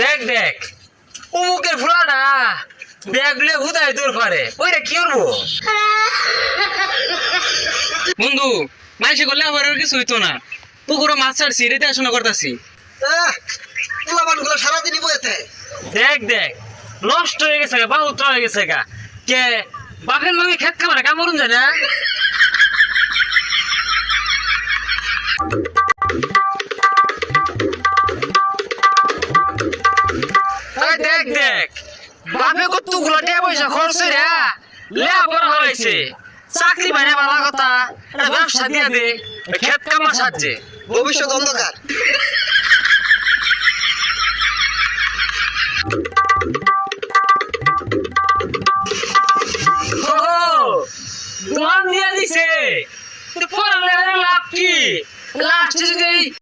দেখ দেখ অমুকের ফুলাটা ব্যাগ লিয়ে হুদায় দূর করে ওইটা কি করবো বন্ধু মাইসে করলে আবার আর কিছু হইতো না পুকুরে মাছ ছাড়ছি রে দেখাশোনা করতেছি গুলো সারাদিনই বইতে দেখ দেখ নষ্ট হয়ে গেছে গা বাহুত্র হয়ে গেছে গা কে বাপের লগে খেত খাবার কামড়ুন যায় না দেখ দেখ বাপে কতগুলো টাকা পয়সা খরচ রে লেখাপড়া হয়েছে চাকরি বাইরে ভালো কথা ব্যবসা দিয়ে দে খেত কামার সাহায্যে ভবিষ্যৎ অন্ধকার দোয়ান দিয়ে দিছে পড়ালে লাভ কি লাস্টে যদি